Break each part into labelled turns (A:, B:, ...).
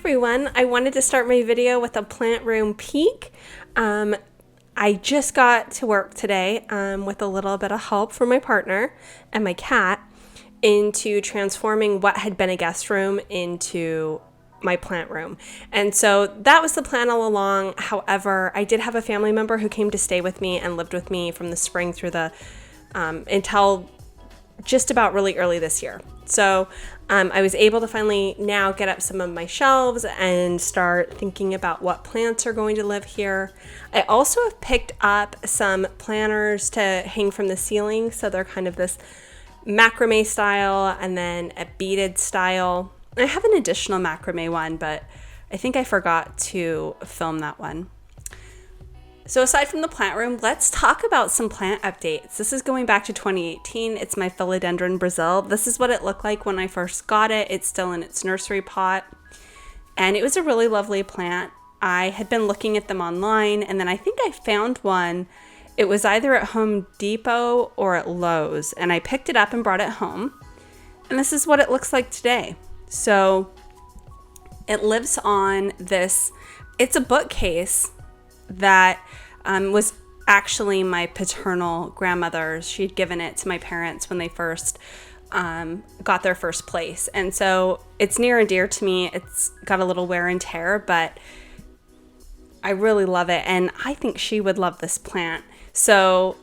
A: everyone, I wanted to start my video with a plant room peek. I just got to work today with a little bit of help from my partner and my cat into transforming what had been a guest room into my plant room. And so that was the plan all along. However, I did have a family member who came to stay with me and lived with me from the spring through the until just about really early this year. So I was able to finally now get up some of my shelves and start thinking about what plants are going to live here. I also have picked up some planters to hang from the ceiling. So they're kind of this macrame style and then a beaded style. I have an additional macrame one, but I think I forgot to film that one. So aside from the plant room, let's talk about some plant updates. This is going back to 2018. It's my Philodendron Brasil. This is what it looked like when I first got it. It's still in its nursery pot. And it was a really lovely plant. I had been looking at them online, and then I think I found one. It was either at Home Depot or at Lowe's, and I picked it up and brought it home. And this is what it looks like today. So it lives on this, it's a bookcase that was actually my paternal grandmother's. She'd given it to my parents when they first got their first place. And so it's near and dear to me. It's got a little wear and tear, but I really love it. And I think she would love this plant. So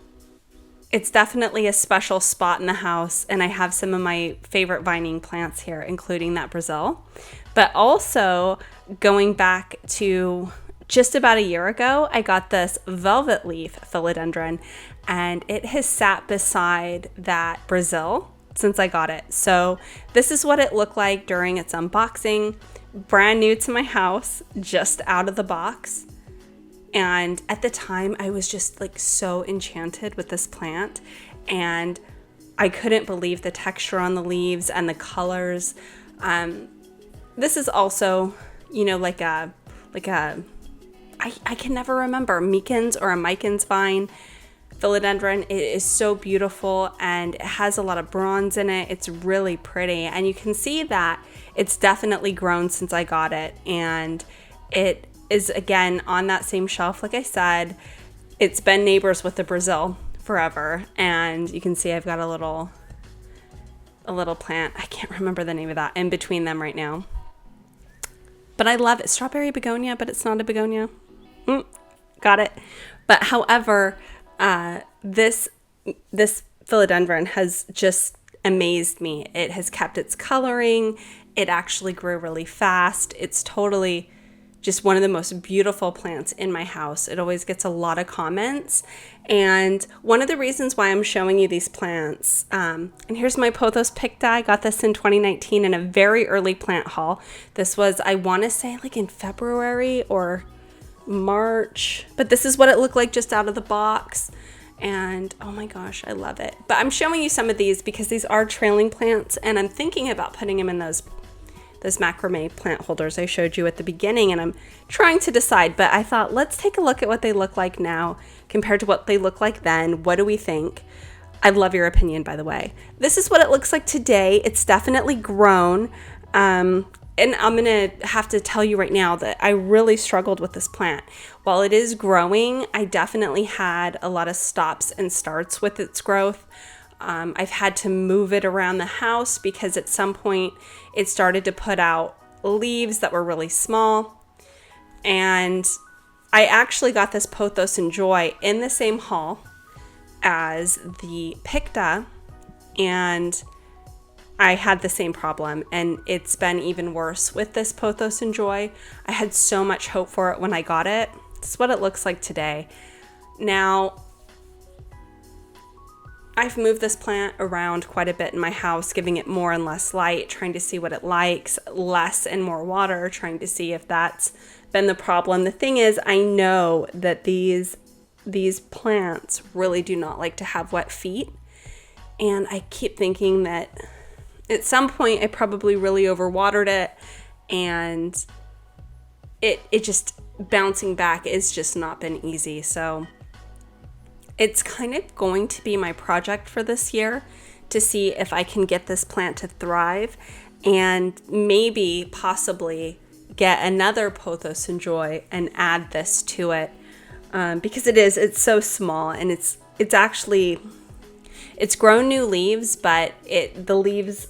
A: it's definitely a special spot in the house. And I have some of my favorite vining plants here, including that Brasil. But also going back to just about a year ago, I got this velvet leaf philodendron, and it has sat beside that Brasil since I got it. So this is what it looked like during its unboxing, brand new to my house, just out of the box. And at the time, I was just like so enchanted with this plant, and I couldn't believe the texture on the leaves and the colors. This is also, I can never remember, Meekins or a Micans vine philodendron. It is so beautiful, and it has a lot of bronze in it. It's really pretty, and you can see that it's definitely grown since I got it, and it is again on that same shelf. Like I said, it's been neighbors with the Brasil forever, and you can see I've got a little plant, I can't remember the name of that, in between them right now. But I love it. Strawberry begonia, but it's not a begonia. Got it. But however, this philodendron has just amazed me. It has kept its coloring. It actually grew really fast. It's totally just one of the most beautiful plants in my house. It always gets a lot of comments. And one of the reasons why I'm showing you these plants, and here's my Pothos Picta. I got this in 2019 in a very early plant haul. This was, I want to say like in February or March, but this is what it looked like just out of the box. And oh my gosh, I love it. But I'm showing you some of these because these are trailing plants, and I'm thinking about putting them in those macrame plant holders I showed you at the beginning, and I'm trying to decide, but I thought let's take a look at what they look like now compared to what they look like then. What do we think? I'd love your opinion, by the way. This is what it looks like today. It's definitely grown, and I'm gonna have to tell you right now that I really struggled with this plant. While it is growing, I definitely had a lot of stops and starts with its growth. I've had to move it around the house because at some point it started to put out leaves that were really small. And I actually got this Pothos and Joy in the same haul as the Picta, and I had the same problem, and it's been even worse with this Pothos and Joy. I had so much hope for it when I got it. This is what it looks like today. Now, I've moved this plant around quite a bit in my house, giving it more and less light, trying to see what it likes, less and more water, trying to see if that's been the problem. The thing is, I know that these plants really do not like to have wet feet, and I keep thinking that at some point I probably really overwatered it, and it just bouncing back has just not been easy. So it's kind of going to be my project for this year to see if I can get this plant to thrive and maybe possibly get another Pothos and Joy and add this to it, because it's so small, and it's grown new leaves, but the leaves,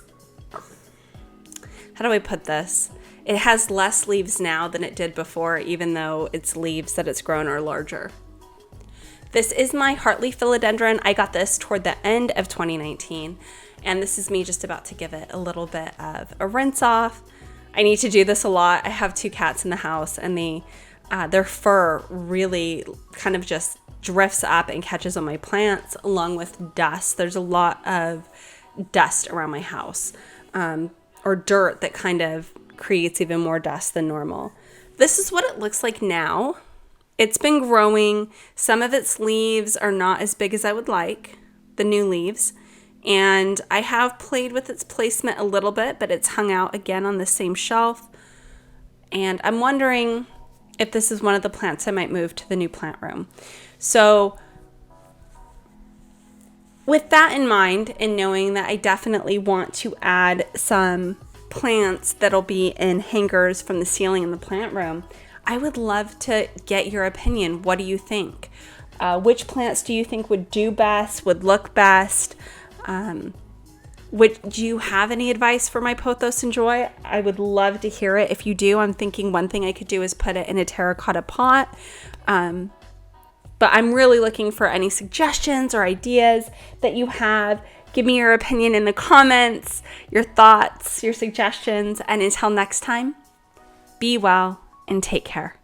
A: how do I put this? It has less leaves now than it did before, even though its leaves that it's grown are larger. This is my Hartley Philodendron. I got this toward the end of 2019, and this is me just about to give it a little bit of a rinse off. I need to do this a lot. I have 2 cats in the house, and their fur really kind of just drifts up and catches on my plants along with dust. There's a lot of dust around my house, or dirt that kind of creates even more dust than normal. This is what it looks like now. It's been growing. Some of its leaves are not as big as I would like, the new leaves. And I have played with its placement a little bit, but it's hung out again on the same shelf. And I'm wondering if this is one of the plants I might move to the new plant room. So with that in mind, and knowing that I definitely want to add some plants that'll be in hangers from the ceiling in the plant room, I would love to get your opinion. What do you think? Which plants do you think would do best, would look best? Do you have any advice for my Pothos and Joy? I would love to hear it. If you do, I'm thinking one thing I could do is put it in a terracotta pot. But I'm really looking for any suggestions or ideas that you have. Give me your opinion in the comments, your thoughts, your suggestions. And until next time, be well and take care.